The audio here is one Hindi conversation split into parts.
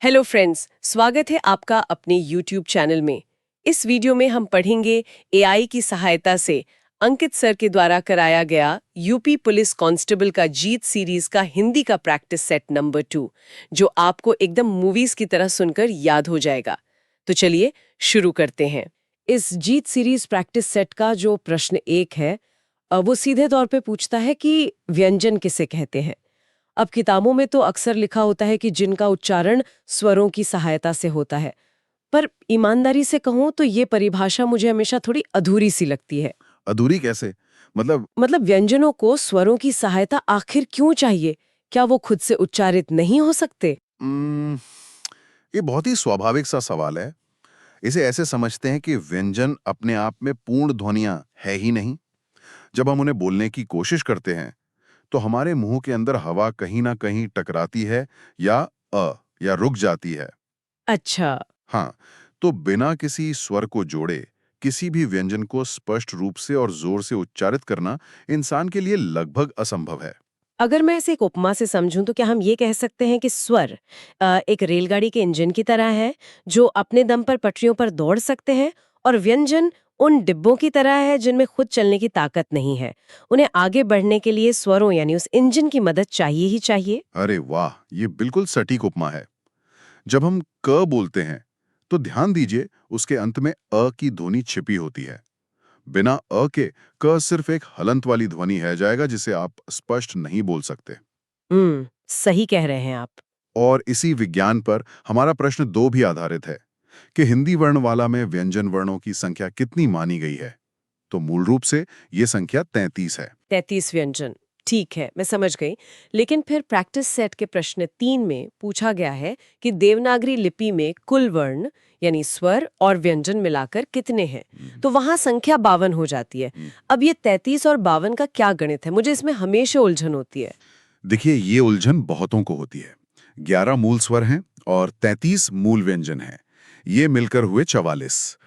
हेलो फ्रेंड्स, स्वागत है आपका अपने YouTube चैनल में। इस वीडियो में हम पढ़ेंगे एआई की सहायता से अंकित सर के द्वारा कराया गया यूपी पुलिस कांस्टेबल का जीत सीरीज का हिंदी का प्रैक्टिस सेट नंबर 2, जो आपको एकदम मूवीज की तरह सुनकर याद हो जाएगा। तो चलिए शुरू करते हैं। इस जीत सीरीज प्रैक्टिस सेट का जो प्रश्न 1 है, वो सीधे तौर पे पूछता है कि व्यंजन किसे कहते हैं। अब किताबों में तो अक्सर लिखा होता है कि जिनका उच्चारण स्वरों की सहायता से होता है, पर ईमानदारी से कहूं तो ये परिभाषा मुझे हमेशा थोड़ी अधूरी सी लगती है। अधूरी कैसे? मतलब व्यंजनों को स्वरों की सहायता आखिर क्यों चाहिए? क्या वो खुद से उच्चारित नहीं हो सकते? उम्म, ये बहुत ही स्वाभाविक सा सवाल है। इसे ऐसे समझते हैं कि व्यंजन अपने आप में पूर्ण ध्वनियां है ही नहीं। जब हम उन्हें बोलने की कोशिश करते हैं, तो हमारे मुंह के अंदर हवा कहीं ना कहीं टकराती है या या रुक जाती है। अच्छा। हाँ, तो बिना किसी स्वर को जोड़े किसी भी व्यंजन को स्पष्ट रूप से और जोर से उच्चारित करना इंसान के लिए लगभग असंभव है। अगर मैं इसे एक उपमा से समझूं तो क्या हम ये कह सकते हैं कि स्वर एक रेलगाड़ी के इंजन की तरह है, जो अपने दम पर पटरियों पर दौड़ सकते हैं, और व्यंजन उन डिब्बों की तरह है जिनमें खुद चलने की ताकत नहीं है। उन्हें आगे बढ़ने के लिए स्वरों यानी उस इंजन की मदद चाहिए ही चाहिए। अरे वाह, ये बिल्कुल सटीक उपमा है। जब हम क बोलते हैं, तो ध्यान दीजिए उसके अंत में की ध्वनि छिपी होती है। बिना के क सिर्फ एक हलंत वाली ध्वनि है जाएगा जिसे आप स्पष्ट नहीं बोल सकते। सही कह रहे हैं आप। और इसी विज्ञान पर हमारा प्रश्न 2 भी आधारित है कि हिंदी वर्णमाला में व्यंजन वर्णों की संख्या कितनी मानी गई है। तो मूल रूप से ये संख्या 33 है। 33 व्यंजन। ठीक है, मैं समझ गई। लेकिन फिर प्रैक्टिस सेट के प्रश्न 3 में पूछा गया है कि देवनागरी लिपि में कुल वर्ण यानी स्वर और व्यंजन मिलाकर कितने हैं, तो वहां संख्या 52 हो जाती है। अब ये 33 और 52 का क्या गणित है? मुझे इसमें हमेशा उलझन होती है। देखिए, ये उलझन बहुतों को होती है। 11 मूल स्वर हैं और 33 मूल व्यंजन हैं। ये मिलकर हुए 44।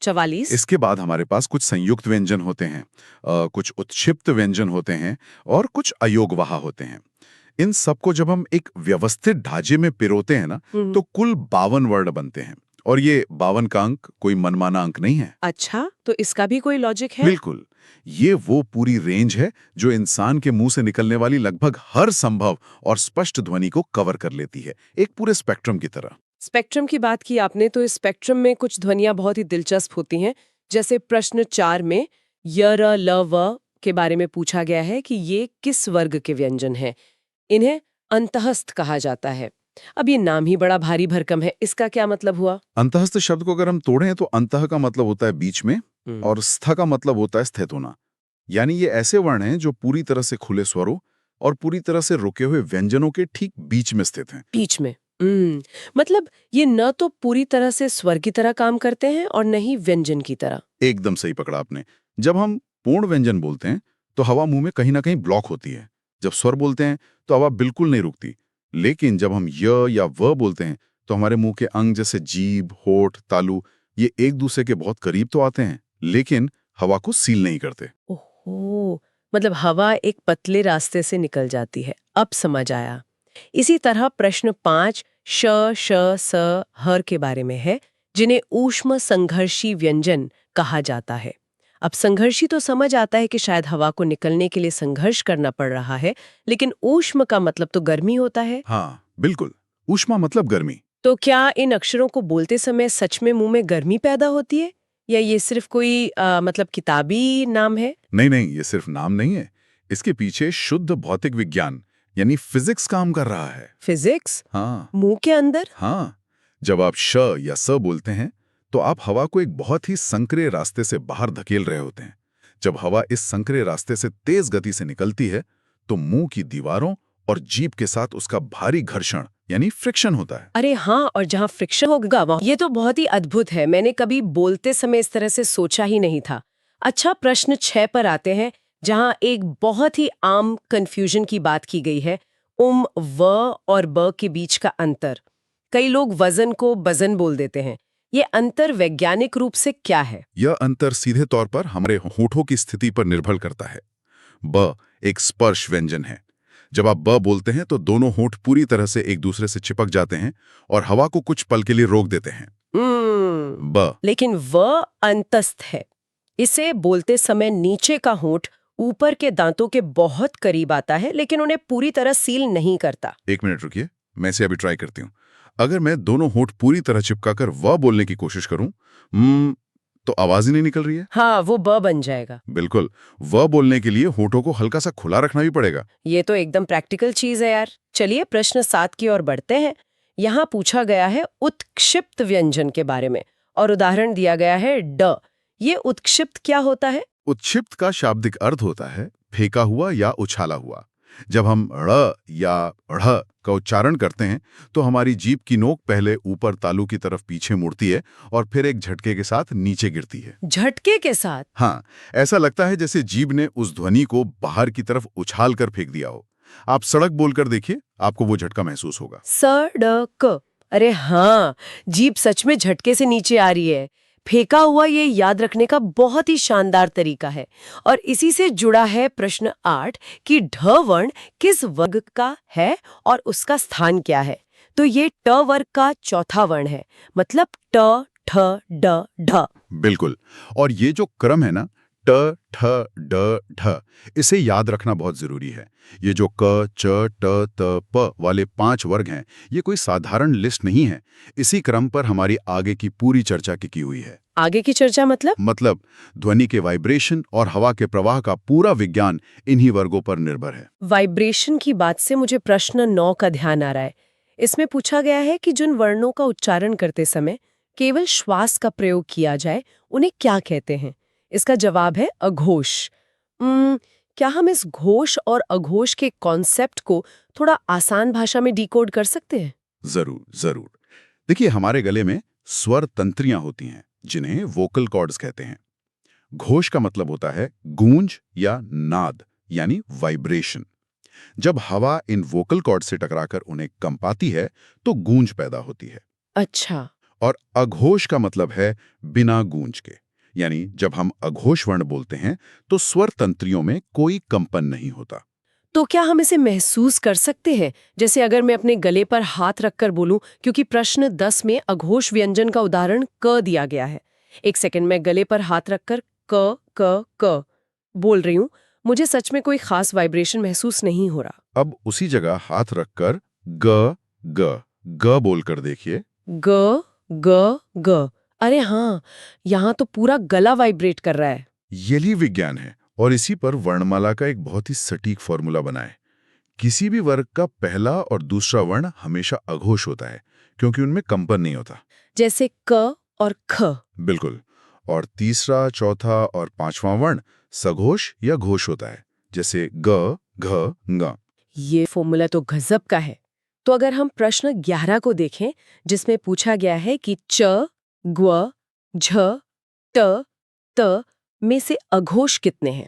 44। इसके बाद हमारे पास कुछ संयुक्त व्यंजन होते हैं, कुछ उत्क्षिप्त व्यंजन होते हैं और कुछ अयोगवाह होते हैं। इन सबको जब हम एक व्यवस्थित ढांचे में पिरोते हैं ना, तो कुल 52 वर्ण बनते हैं। और ये 52 का अंक कोई मनमाना अंक नहीं है। अच्छा, तो इसका भी कोई लॉजिक है? बिल्कुल, ये वो पूरी रेंज है जो इंसान के मुंह से निकलने वाली लगभग हर संभव और स्पष्ट ध्वनि को कवर कर लेती है, एक पूरे स्पेक्ट्रम की तरह। स्पेक्ट्रम की बात की आपने, तो इस स्पेक्ट्रम में कुछ ध्वनियां बहुत ही दिलचस्प होती हैं। जैसे प्रश्न 4 में य र ल व के बारे में पूछा गया है कि ये किस वर्ग के व्यंजन हैं। इन्हें अंतःस्थ कहा जाता है। अब ये नाम ही बड़ा भारी भरकम है, इसका क्या मतलब हुआ? अंतःस्थ शब्द को अगर हम तोड़ें तो अंतः का मतलब होता है बीच में और स्थ का मतलब होता है स्थित होना। यानी ये ऐसे वर्ण हैं जो पूरी तरह से खुले स्वरों और पूरी तरह से रुके हुए व्यंजनों के ठीक बीच में स्थित हैं। बीच में। मतलब ये न तो पूरी तरह से स्वर की तरह काम करते हैं और न ही व्यंजन की तरह। एकदम सही पकड़ा आपने। जब हम पूर्ण व्यंजन बोलते हैं तो हवा मुंह में कहीं ना कहीं ब्लॉक होती है। जब स्वर बोलते हैं तो हवा बिल्कुल नहीं रुकती। लेकिन जब हम य या व बोलते हैं तो हमारे मुंह के अंग जैसे जीभ, होठ, तालु ये एक दूसरे के बहुत करीब तो आते हैं, लेकिन हवा को सील नहीं करते। ओहो, मतलब हवा एक पतले रास्ते से निकल जाती है। अब समझ आया। इसी तरह प्रश्न 5 श, श, स, हर के बारे में है, जिन्हें ऊष्म संघर्षी व्यंजन कहा जाता है। अब संघर्षी तो समझ आता है कि शायद हवा को निकलने के लिए संघर्ष करना पड़ रहा है, लेकिन ऊष्म का मतलब तो गर्मी होता है। हाँ, बिल्कुल। ऊष्मा मतलब गर्मी। तो क्या इन अक्षरों को बोलते समय सच में मुंह में गर्मी पैदा होती है, या ये सिर्फ कोई मतलब किताबी नाम है? नहीं नहीं, ये सिर्फ नाम नहीं है। इसके पीछे शुद्ध भौतिक विज्ञान यानी फिजिक्स काम कर रहा है। फिजिक्स? हाँ मुंह के अंदर? हाँ, जब आप श या स बोलते हैं तो आप हवा को एक बहुत ही संकरे रास्ते से बाहर धकेल रहे होते हैं। जब हवा इस संकरे रास्ते से तेज गति से निकलती है तो मुंह की दीवारों और जीभ के साथ उसका भारी घर्षण यानी फ्रिक्शन होता है। अरे हाँ, और जहाँ फ्रिक्शन होगा वहाँ, ये तो बहुत ही अद्भुत है। मैंने कभी बोलते समय इस तरह से सोचा ही नहीं था। अच्छा, प्रश्न 6 पर आते हैं, जहाँ एक बहुत ही आम कंफ्यूजन की बात की गई है। व और ब के बीच का अंतर। कई लोग वजन को बजन बोल देते हैं। ये अंतर वैज्ञानिक रूप से क्या है? यह अंतर सीधे तौर पर हमारे होठों की स्थिति पर निर्भर करता है। ब एक स्पर्श व्यंजन है, जब आप ब बोलते हैं तो दोनों होंठ पूरी तरह से एक दूसरे से चिपक जाते हैं और हवा को कुछ पल के लिए रोक देते हैं। ब। लेकिन व अंतस्थ है। इसे बोलते समय नीचे का होंठ ऊपर के दांतों के बहुत करीब आता है, लेकिन उन्हें पूरी तरह सील नहीं करता। 1 मिनट रुकिए, मैं इसे अभी ट्राई करती हूँ। अगर मैं दोनों होंठ पूरी तरह चिपकाकर व बोलने की कोशिश करूं, तो आवाज ही नहीं निकल रही है। हाँ, वो ब बन जाएगा। बिल्कुल, व बोलने के लिए होठों को हल्का सा खुला रखना भी पड़ेगा। ये तो एकदम प्रैक्टिकल चीज है यार। चलिए प्रश्न 7 की ओर बढ़ते हैं। यहाँ पूछा गया है उत्क्षिप्त व्यंजन के बारे में और उदाहरण दिया गया है ड। ये उत्क्षिप्त क्या होता है? उत्क्षिप्त का शाब्दिक अर्थ होता है फेंका हुआ या उछाला हुआ। जब हम ड़ या ढ़ का उच्चारण करते हैं तो हमारी जीभ की नोक पहले ऊपर तालू की तरफ पीछे मुड़ती है और फिर एक झटके के साथ नीचे गिरती है। झटके के साथ? हाँ, ऐसा लगता है जैसे जीभ ने उस ध्वनि को बाहर की तरफ उछाल कर फेंक दिया हो। आप सड़क बोलकर देखिए, आपको वो झटका महसूस होगा। सड़क। अरे हाँ, जीभ सच में झटके से नीचे आ रही है। फेंका हुआ ये याद रखने का बहुत ही शानदार तरीका है। और इसी से जुड़ा है प्रश्न 8 कि ढ वर्ण किस वर्ग का है और उसका स्थान क्या है। तो ये ट वर्ग का चौथा वर्ण है, मतलब ट ठ ड ढ। बिल्कुल, और ये जो क्रम है ना, ट ठ ड ढ, इसे याद रखना बहुत जरूरी है। ये जो क च ट त प वाले 5 वर्ग हैं, ये कोई साधारण लिस्ट नहीं है। इसी क्रम पर हमारी आगे की पूरी चर्चा की हुई है। आगे की चर्चा मतलब ध्वनि के वाइब्रेशन और हवा के प्रवाह का पूरा विज्ञान इन्हीं वर्गों पर निर्भर है। वाइब्रेशन की बात से मुझे प्रश्न 9 का ध्यान आ रहा है। इसमें पूछा गया है कि जिन वर्णों का उच्चारण करते समय केवल श्वास का प्रयोग किया जाए, उन्हें क्या कहते हैं? इसका जवाब है अघोष। क्या हम इस घोष और अघोष के कॉन्सेप्ट को थोड़ा आसान भाषा में डिकोड कर सकते हैं? जरूर जरूर। देखिए, हमारे गले में स्वर तंत्रियां होती हैं जिन्हें वोकल कॉर्ड्स कहते हैं। घोष का मतलब होता है गूंज या नाद, यानी वाइब्रेशन। जब हवा इन वोकल कॉर्ड से टकराकर उन्हें कंपाती है तो गूंज पैदा होती है। अच्छा। और अघोष का मतलब है बिना गूंज के, यानी जब हम अघोष वर्ण बोलते हैं तो स्वर तंत्रियों में कोई कंपन नहीं होता। तो क्या हम इसे महसूस कर सकते हैं? जैसे अगर मैं अपने गले पर हाथ रखकर बोलूं, क्योंकि प्रश्न 10 में अघोष व्यंजन का उदाहरण क दिया गया है। 1 सेकंड में गले पर हाथ रखकर क क क बोल रही हूं, मुझे सच में कोई खास वाइब्रेशन महसूस नहीं हो रहा। अब उसी जगह हाथ रखकर ग ग ग बोलकर देखिए। ग ग ग। अरे हाँ, यहाँ तो पूरा गला वाइब्रेट कर रहा है। यही विज्ञान है, और इसी पर वर्णमाला का एक बहुत ही सटीक फॉर्मूला बना है। किसी भी वर्ग का पहला और दूसरा वर्ण हमेशा अघोष होता है, क्योंकि उनमें कंपन नहीं होता। जैसे क और ख। बिल्कुल। और तीसरा, चौथा और पांचवां वर्ण सघोष या घोष होता है, जैसे ग घ ङ। ये फॉर्मूला तो गजब का है। तो अगर हम प्रश्न 11 को देखें, जिसमें पूछा गया है कि च, ग्व, झ, ट, त में से अघोष कितने हैं,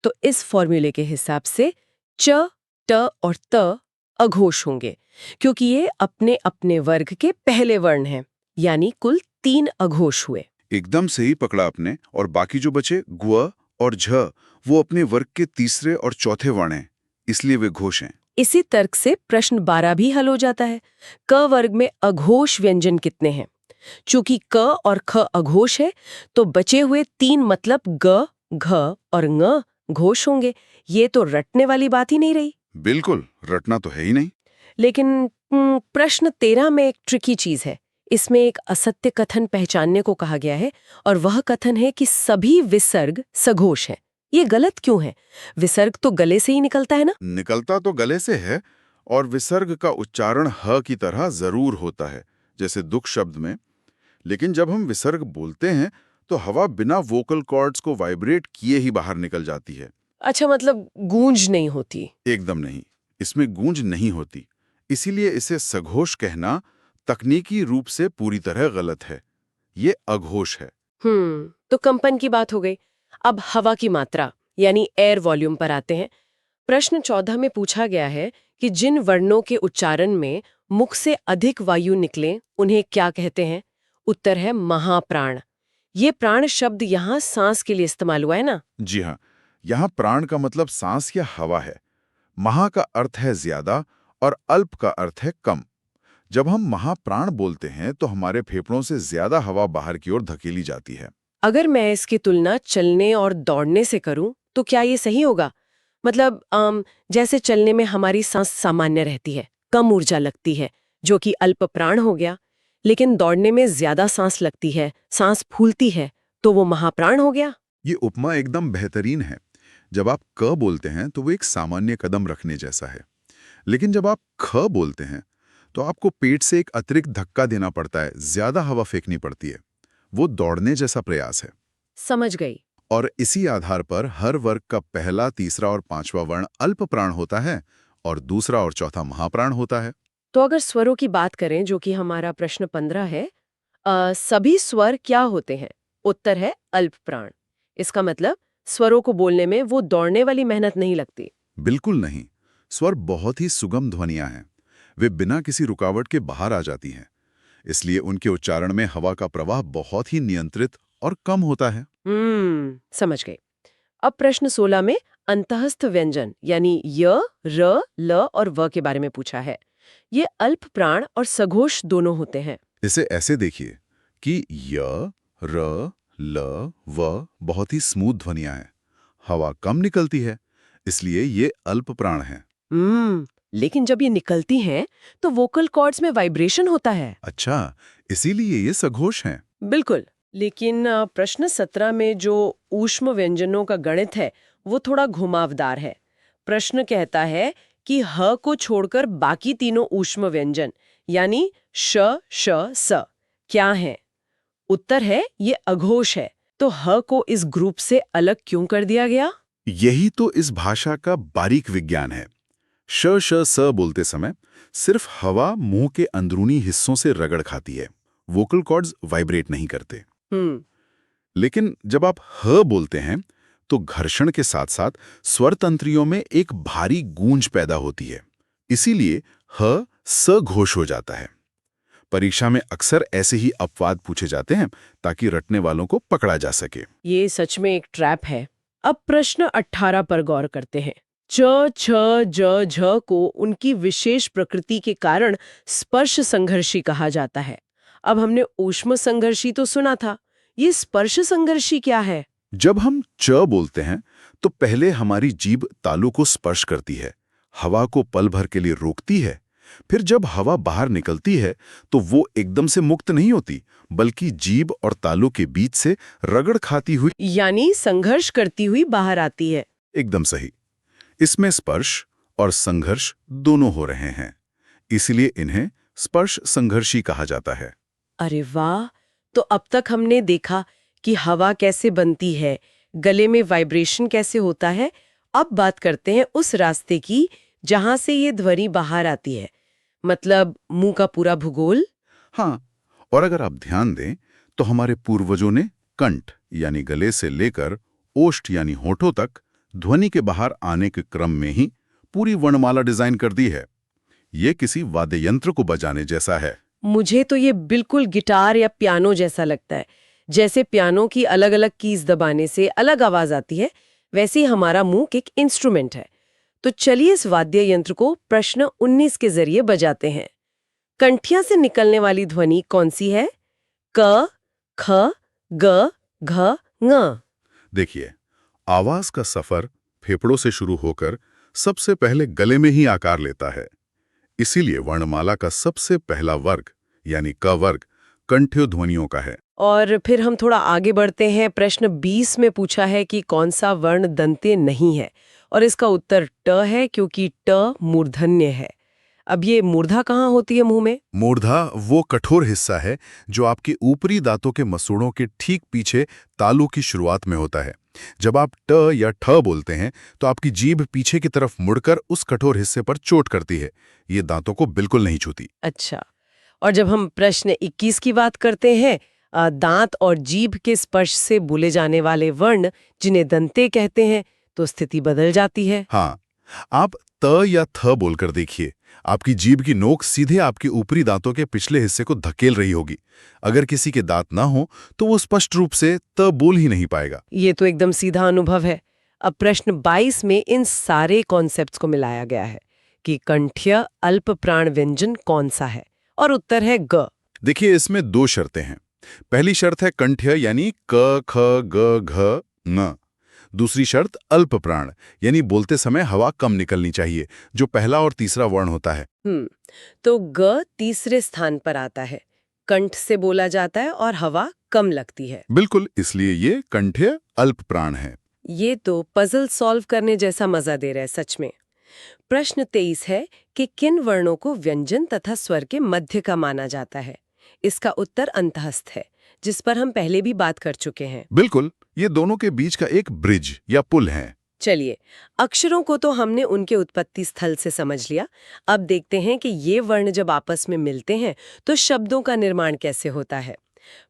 तो इस फॉर्मूले के हिसाब से च, ट और त अघोष होंगे, क्योंकि ये अपने अपने वर्ग के पहले वर्ण हैं, यानी कुल 3 अघोष हुए। एकदम सही पकड़ा आपने। और बाकी जो बचे ग्व और झ, वो अपने वर्ग के तीसरे और चौथे वर्ण हैं, इसलिए वे घोष हैं। इसी तर्क से प्रश्न 12 भी हल हो जाता है। क वर्ग में अघोष व्यंजन कितने हैं? चूंकि क और ख अघोष है, तो बचे हुए 3 मतलब ग, घ और ङ घोष होंगे। ये तो रटने वाली बात ही नहीं रही। बिल्कुल, रटना तो है ही नहीं। लेकिन प्रश्न 13 में एक ट्रिकी चीज है। इसमें एक असत्य कथन पहचानने को कहा गया है, और वह कथन है कि सभी विसर्ग सघोष हैं। ये गलत क्यों है? विसर्ग तो गले से ही निकलता है ना? निकलता तो गले से है, और विसर्ग का उच्चारण ह की तरह जरूर होता है, जैसे दुख शब्द में। लेकिन जब हम विसर्ग बोलते हैं तो हवा बिना वोकल कॉर्ड्स को वाइब्रेट किए ही बाहर निकल जाती है। अच्छा, मतलब गूंज नहीं होती? एकदम नहीं, इसमें गूंज नहीं होती। इसीलिए इसे सघोष कहना तकनीकी रूप से पूरी तरह गलत है। ये अघोष है। तो कंपन की बात हो गई। अब हवा की मात्रा यानी एयर वॉल्यूम पर आते हैं। प्रश्न 14 में पूछा गया है कि जिन वर्णों के उच्चारण में मुख से अधिक वायु निकले, उन्हें क्या कहते हैं? उत्तर है महाप्राण। ये प्राण शब्द यहाँ सांस के लिए इस्तेमाल हुआ है ना? जी हाँ, यहाँ प्राण का मतलब सांस या हवा है। महा का अर्थ है ज्यादा और अल्प का अर्थ है कम। जब हम महाप्राण बोलते हैं तो हमारे फेफड़ों से ज्यादा हवा बाहर की ओर धकेली जाती है। अगर मैं इसकी तुलना चलने और दौड़ने से करूं तो क्या ये सही होगा? मतलब जैसे चलने में हमारी सांस सामान्य रहती है, कम ऊर्जा लगती है, जो कि अल्प प्राण हो गया। लेकिन दौड़ने में ज्यादा सांस लगती है, सांस फूलती है, तो वो महाप्राण हो गया। ये उपमा एकदम बेहतरीन है। जब आप क बोलते हैं तो वो एक सामान्य कदम रखने जैसा है, लेकिन जब आप ख बोलते हैं तो आपको पेट से एक अतिरिक्त धक्का देना पड़ता है, ज्यादा हवा फेंकनी पड़ती है। वो दौड़ने जैसा प्रयास है। समझ गई। और इसी आधार पर हर वर्ग का पहला, तीसरा और पांचवा वर्ण अल्प प्राण होता है और दूसरा और चौथा महाप्राण होता है। तो अगर स्वरों की बात करें, जो कि हमारा प्रश्न 15 है, सभी स्वर क्या होते हैं? उत्तर है अल्प प्राण। इसका मतलब स्वरों को बोलने में वो दौड़ने वाली मेहनत नहीं लगती। बिल्कुल नहीं। स्वर बहुत ही सुगम ध्वनियां हैं। वे बिना किसी रुकावट के बाहर आ जाती हैं। इसलिए उनके उच्चारण में हवा का प्रवाह बहुत ही नियंत्रित और कम होता है। समझ गई। अब प्रश्न 16 में अंतःस्थ व्यंजन यानी य, र, ल और व के बारे में पूछा है। ये अल्प प्राण और सघोष दोनों होते हैं। इसे ऐसे देखिए कि य, र, ल, व बहुत ही स्मूथ ध्वनियां हैं। हवा कम निकलती है, इसलिए ये अल्प प्राण है। लेकिन जब ये निकलती हैं तो वोकल कॉर्ड्स में वाइब्रेशन होता है। अच्छा, इसीलिए ये सघोष हैं। बिल्कुल। लेकिन प्रश्न 17 में जो ऊष्म व्यंजनों का गणित है वो थोड़ा घुमावदार है। प्रश्न कहता है कि ह को छोड़कर बाकी तीनों ऊष्म व्यंजन यानी श, श, स क्या हैं? उत्तर है ये अघोष है। तो ह को इस ग्रुप से अलग क्यों कर दिया गया? यही तो इस भाषा का बारीक विज्ञान है। श, श, स बोलते समय सिर्फ हवा मुंह के अंदरूनी हिस्सों से रगड़ खाती है। वोकल कॉर्ड्स वाइब्रेट नहीं करते। लेकिन जब आप ह बोलते हैं तो घर्षण के साथ साथ स्वर तंत्रियों में एक भारी गूंज पैदा होती है। इसीलिए ह सघोष हो जाता है। परीक्षा में अक्सर ऐसे ही अपवाद पूछे जाते हैं ताकि रटने वालों को पकड़ा जा सके। ये सच में एक ट्रैप है। अब प्रश्न 18 पर गौर करते हैं। च, छ, ज, झ को उनकी विशेष प्रकृति के कारण स्पर्श संघर्षी कहा जाता है। अब हमने ऊष्म संघर्षी तो सुना था, ये स्पर्श संघर्षी क्या है? जब हम च बोलते हैं तो पहले हमारी जीभ तालू को स्पर्श करती है, हवा को पल भर के लिए रोकती है। फिर जब हवा बाहर निकलती है तो वो एकदम से मुक्त नहीं होती, बल्कि जीभ और तालू के बीच से रगड़ खाती हुई, यानी संघर्ष करती हुई बाहर आती है। एकदम सही। इसमें स्पर्श और संघर्ष दोनों हो रहे हैं, इसलिए इन्हें स्पर्श संघर्षी कहा जाता है। अरे वाह! तो अब तक हमने देखा कि हवा कैसे बनती है, गले में वाइब्रेशन कैसे होता है। अब बात करते हैं उस रास्ते की जहां से ये ध्वनि बाहर आती है, मतलब मुंह का पूरा भूगोल। हाँ, और अगर आप ध्यान दें तो हमारे पूर्वजों ने कंठ यानी गले से लेकर ओष्ठ यानी होठों तक ध्वनि के बाहर आने के क्रम में ही पूरी वर्णमाला डिजाइन कर दी है। ये किसी वाद्य यंत्र को बजाने जैसा है। मुझे तो ये बिल्कुल गिटार या पियानो जैसा लगता है। जैसे पियानो की अलग-अलग कीज दबाने से अलग आवाज आती है, वैसे ही हमारा मुंह एक इंस्ट्रूमेंट है। तो चलिए इस वाद्य यंत्र को प्रश्न 19 के जरिए बजाते हैं। कंठिया से निकलने वाली ध्वनि कौन सी है? क, ख, ग, घ, ङ। देखिए, आवाज का सफर फेफड़ों से शुरू होकर सबसे पहले गले में ही आकार लेता है। इसीलिए वर्णमाला का सबसे पहला वर्ग यानी क वर्ग कंठ्य ध्वनियों का है। और फिर हम थोड़ा आगे बढ़ते हैं। प्रश्न 20 में पूछा है कि कौन सा वर्ण दंते नहीं है, और इसका उत्तर ट है, क्योंकि ट मूर्धन्य है। अब ये मूर्धा कहाँ होती है मुंह में? मूर्धा वो कठोर हिस्सा है जो आपके ऊपरी दांतों के मसूड़ों के ठीक पीछे तालू की शुरुआत में होता है। जब आप ट या ठ बोलते हैं तो आपकी जीभ पीछे की तरफ मुड़कर उस कठोर हिस्से पर चोट करती है। ये दांतों को बिल्कुल नहीं छूती। अच्छा, और जब हम प्रश्न 21 की बात करते हैं, दांत और जीभ के स्पर्श से बोले जाने वाले वर्ण जिन्हें दंते कहते हैं, तो स्थिति बदल जाती है। हाँ, आप त या थ बोलकर देखिए, आपकी जीभ की नोक सीधे आपके ऊपरी दांतों के पिछले हिस्से को धकेल रही होगी। अगर किसी के दांत ना हो तो वो स्पष्ट रूप से त बोल ही नहीं पाएगा। ये तो एकदम सीधा अनुभव है। अब प्रश्न 22 में इन सारे कॉन्सेप्ट्स को मिलाया गया है कि कंठ्य अल्प प्राण व्यंजन कौन सा है, और उत्तर है ग। देखिए, इसमें दो शर्तें हैं। पहली शर्त है कंठ्य यानी क ख ग घ न। दूसरी शर्त अल्प प्राण यानी बोलते समय हवा कम निकलनी चाहिए, जो पहला और तीसरा वर्ण होता है। तो ग तीसरे स्थान पर आता है, कंठ से बोला जाता है और हवा कम लगती है। बिल्कुल, इसलिए ये कंठ्य अल्प प्राण है। ये तो पजल सॉल्व करने जैसा मजा दे रहा है सच में। प्रश्न 23 है कि किन वर्णों को व्यंजन तथा स्वर के मध्य का माना जाता है। इसका उत्तर अंतःस्थ है, जिस पर हम पहले भी बात कर चुके हैं। बिल्कुल, ये दोनों के बीच का एक ब्रिज या पुल है। चलिए, अक्षरों को तो हमने उनके उत्पत्ति स्थल से समझ लिया। अब देखते हैं कि ये वर्ण जब आपस में मिलते हैं तो शब्दों का निर्माण कैसे होता है।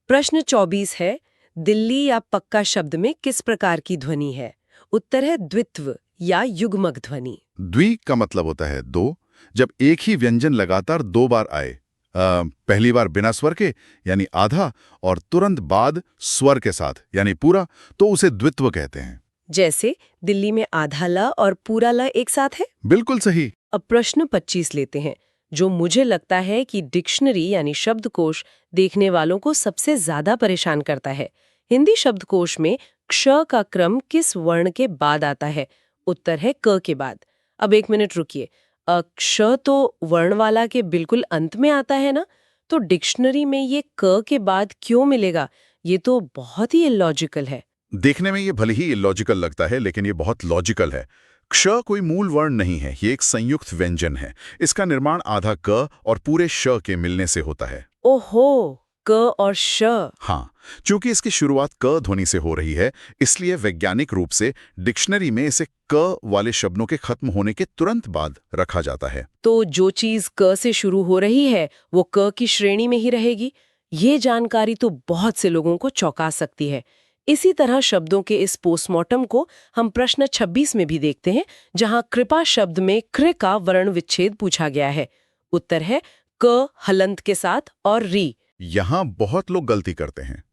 प्रश्न 24 है, दिल्ली या पक्का शब्द में किस प्रकार की ध्वनि है। उत्तर है द्वित्व या युग्मक ध्वनि। द्वि का मतलब होता है दो, जब एक ही व्यंजन लगातार दो बार आए। पहली बार बिना स्वर के यानी आधा, और तुरंत बाद स्वर के साथ यानी पूरा, तो उसे द्वित्व कहते हैं। जैसे दिल्ली में आधा ल और पूरा ल एक साथ है। बिल्कुल सही। अब प्रश्न 25 लेते हैं, जो मुझे लगता है कि डिक्शनरी यानी शब्दकोश देखने वालों को सबसे ज्यादा परेशान करता है। हिंदी शब्दकोश में क्ष का क्रम किस वर्ण के बाद आता है। उत्तर है क के बाद। अब एक मिनट रुकिए, क्ष तो वर्णवाला के बिल्कुल अंत में आता है ना, तो डिक्शनरी में ये क के बाद क्यों मिलेगा? ये तो बहुत ही इलॉजिकल है। देखने में ये भले ही इलॉजिकल लगता है, लेकिन ये बहुत लॉजिकल है। क्ष कोई मूल वर्ण नहीं है, ये एक संयुक्त व्यंजन है। इसका निर्माण आधा क और पूरे श के मिलने से होता है। ओहो, क और श। हाँ, चूंकि इसकी शुरुआत क ध्वनि से हो रही है, इसलिए वैज्ञानिक रूप से डिक्शनरी में इसे क वाले शब्दों के खत्म होने के तुरंत बाद रखा जाता है। तो जो चीज क से शुरू हो रही है वो क की श्रेणी में ही रहेगी। ये जानकारी तो बहुत से लोगों को चौंका सकती है। इसी तरह शब्दों के इस पोस्टमार्टम को हम प्रश्न 26 में भी देखते हैं, जहां कृपा शब्द में कृ का वर्ण विच्छेद पूछा गया है। उत्तर है क हलंत के साथ और री। यहां बहुत लोग गलती करते हैं।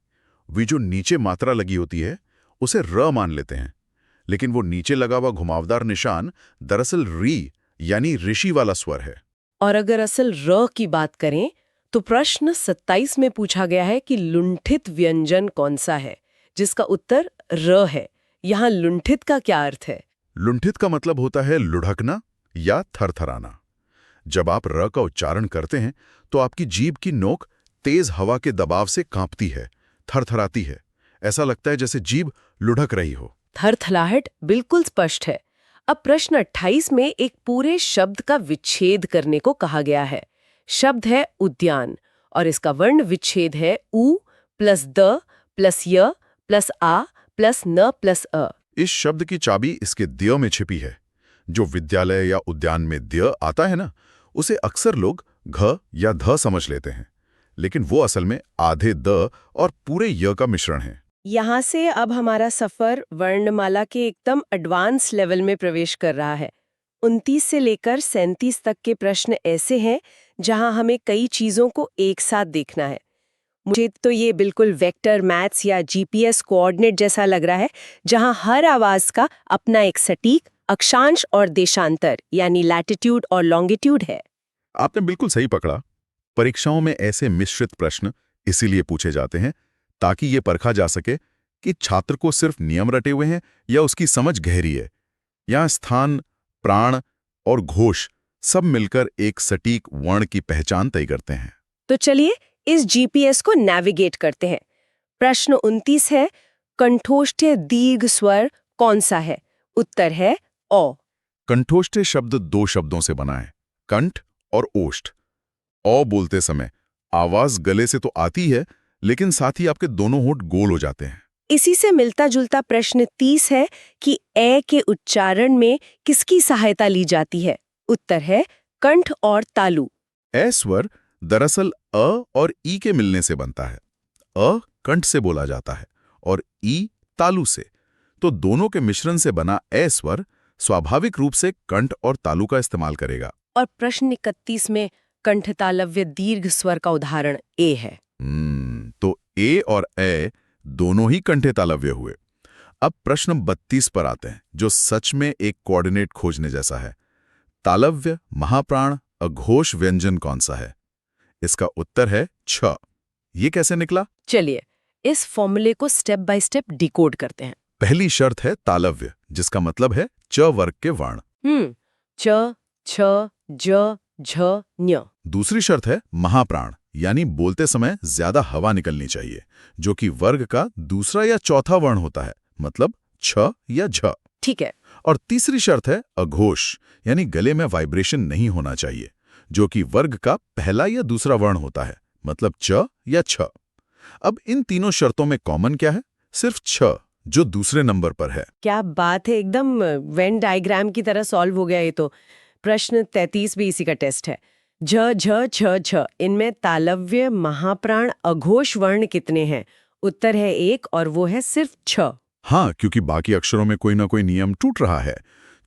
वे जो नीचे मात्रा लगी होती है उसे र मान लेते हैं, लेकिन वो नीचे लगा हुआ घुमावदार निशान दरअसल री यानी ऋषि वाला स्वर है। और अगर असल र की बात करें तो प्रश्न 27 में पूछा गया है कि लुंठित व्यंजन कौन सा है, जिसका उत्तर र है। यहाँ लुंठित का क्या अर्थ है? लुंठित का मतलब होता है लुढ़कना या थरथराना। जब आप र का उच्चारण करते हैं तो आपकी जीभ की नोक तेज हवा के दबाव से कांपती है, थरथराती है। ऐसा लगता है जैसे जीभ लुढ़क रही हो। थरथराहट बिल्कुल स्पष्ट है। अब प्रश्न 28 में एक पूरे शब्द का विच्छेद करने को कहा गया है। शब्द है उद्यान और इसका वर्ण विच्छेद है उ प्लस द प्लस य प्लस आ प्लस न प्लस अ। इस शब्द की चाबी इसके द्य में छिपी है। जो विद्यालय या उद्यान में द्य आता है ना, उसे अक्सर लोग घ या ध समझ लेते हैं, लेकिन वो असल में आधे द और पूरे य का मिश्रण है। यहाँ से अब हमारा सफर वर्णमाला के एकदम एडवांस लेवल में प्रवेश कर रहा है। 29 से लेकर 37 तक के प्रश्न ऐसे हैं जहाँ हमें कई चीजों को एक साथ देखना है। मुझे तो ये बिल्कुल वेक्टर मैथ्स या जीपीएस कोऑर्डिनेट जैसा लग रहा है, जहाँ हर आवाज का अपना एक सटीक अक्षांश और देशांतर यानी लैटिट्यूड और लॉन्गिट्यूड है। आपने बिल्कुल सही पकड़ा। परीक्षाओं में ऐसे मिश्रित प्रश्न इसीलिए पूछे जाते हैं ताकि ये परखा जा सके कि छात्र को सिर्फ नियम रटे हुए हैं या उसकी समझ गहरी है। यहाँ स्थान, प्राण और घोष सब मिलकर एक सटीक वर्ण की पहचान तय करते हैं। तो चलिए इस जीपीएस को नेविगेट करते हैं। प्रश्न 29 है, कंठोष्ठ्य दीर्घ स्वर कौन सा है? उत्तर है ओ। कंठोष्ठ्य शब्द दो शब्दों से बना है, कंठ और ओष्ठ। औ बोलते समय आवाज गले से तो आती है, लेकिन साथ ही आपके दोनों होंठ गोल हो जाते हैं। इसी से मिलता जुलता प्रश्न 30 है कि ए के उच्चारण में किसकी सहायता ली जाती है? उत्तर है कंठ और तालु। ए स्वर दरअसल अ और ई के मिलने से बनता है। अ कंठ से बोला जाता है और ई तालु से। तो दोनों के मिश्रण से बना ए स्वर स्वाभाविक रूप से कंठ और तालु का इस्तेमाल करेगा। और प्रश्न 31 में कंठ तालव्य दीर्घ स्वर का उदाहरण ए है। तो ए और ए दोनों ही कंठे तालव्य हुए। अब प्रश्न 32 पर आते हैं, जो सच में एक कोऑर्डिनेट खोजने जैसा है। तालव्य, महाप्राण, अघोष व्यंजन कौन सा है? इसका उत्तर है छ। ये कैसे निकला? चलिए इस फॉर्मूले को स्टेप बाय स्टेप डिकोड करते हैं। पहली शर्त है तालव्य, जिसका मतलब है च वर्ग के वर्ण। च, छ, ज, झ, ञ। दूसरी शर्त है महाप्राण, यानी बोलते समय ज्यादा हवा निकलनी चाहिए, जो कि वर्ग का दूसरा या चौथा वर्ण होता है, मतलब छ या झ। ठीक है। और तीसरी शर्त है अघोष, यानी गले में वाइब्रेशन नहीं होना चाहिए, जो कि वर्ग का पहला या दूसरा वर्ण होता है, मतलब च या छ। अब इन तीनों शर्तों में कॉमन क्या है? सिर्फ छ, जो दूसरे नंबर पर है। क्या बात है, एकदम वेन डायग्राम की तरह सॉल्व हो गया ये तो। प्रश्न 33 भी इसी का टेस्ट है। झ, झ, छ, छ, इनमें तालव्य, महाप्राण, अघोष वर्ण कितने हैं? उत्तर है 1 और वो है सिर्फ छ। हाँ, क्योंकि बाकी अक्षरों में कोई ना कोई नियम टूट रहा है।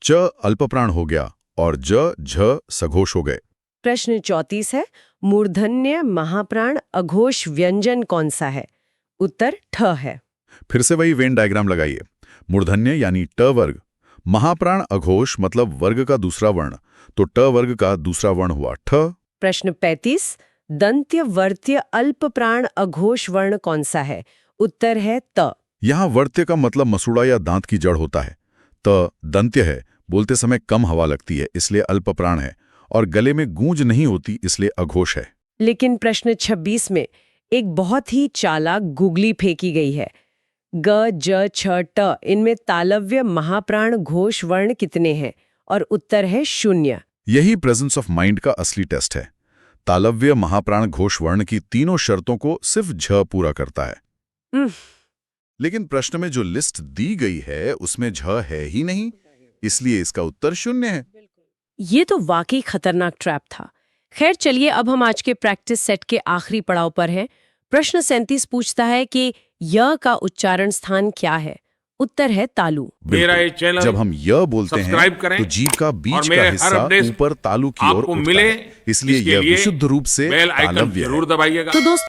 च अल्पप्राण हो गया और ज, झ सघोष हो गए। प्रश्न 34 है, मूर्धन्य, महाप्राण, अघोष व्यंजन कौन सा है? उत्तर ठ है। फिर से वही वेन डायग्राम लगाइए। मूर्धन्य यानी ट वर्ग, महाप्राण अघोष मतलब वर्ग का दूसरा वर्ण, तो ट वर्ग का दूसरा वर्ण हुआ ठ। प्रश्न 35, दंत्य, वर्त्य, अल्पप्राण, अघोष वर्ण कौन सा है? उत्तर है त। यहाँ वर्त्य का मतलब मसूड़ा या दांत की जड़ होता है। त दंत्य है, बोलते समय कम हवा लगती है इसलिए अल्पप्राण है, और गले में गूंज नहीं होती इसलिए अघोष है। लेकिन प्रश्न 26 में एक बहुत ही चालाक गुगली फेंकी गई है। ग, ज, छ, ट, इनमें तालव्य, महाप्राण, घोष वर्ण कितने हैं? और उत्तर है 0। यही प्रेजेंस ऑफ माइंड का असली टेस्ट है। तालव्य, महाप्राण, घोष वर्ण की तीनों शर्तों को सिर्फ झ पूरा करता है। लेकिन प्रश्न में जो लिस्ट दी गई है उसमें झ है ही नहीं, इसलिए इसका उत्तर 0 है। ये तो वाकई खतरनाक ट्रैप था। खैर चलिए, अब हम आज के प्रैक्टिस सेट के आखिरी पड़ाव पर हैं। प्रश्न 37 पूछता है कि य का उच्चारण स्थान क्या है? उत्तर है तालु। मेरा ये चैनल जब हम य बोलते हैं सब्सक्राइब करें तो जीभ का और बीच मेरे का हर हिस्सा अपडेट ऊपर तालु की ओर आपको उठता मिले, है, इसलिए इसके यह लिए विशुद्ध रूप से बेल आइकन तालव्य है। जरूर दबाइएगा। तो दोस्तों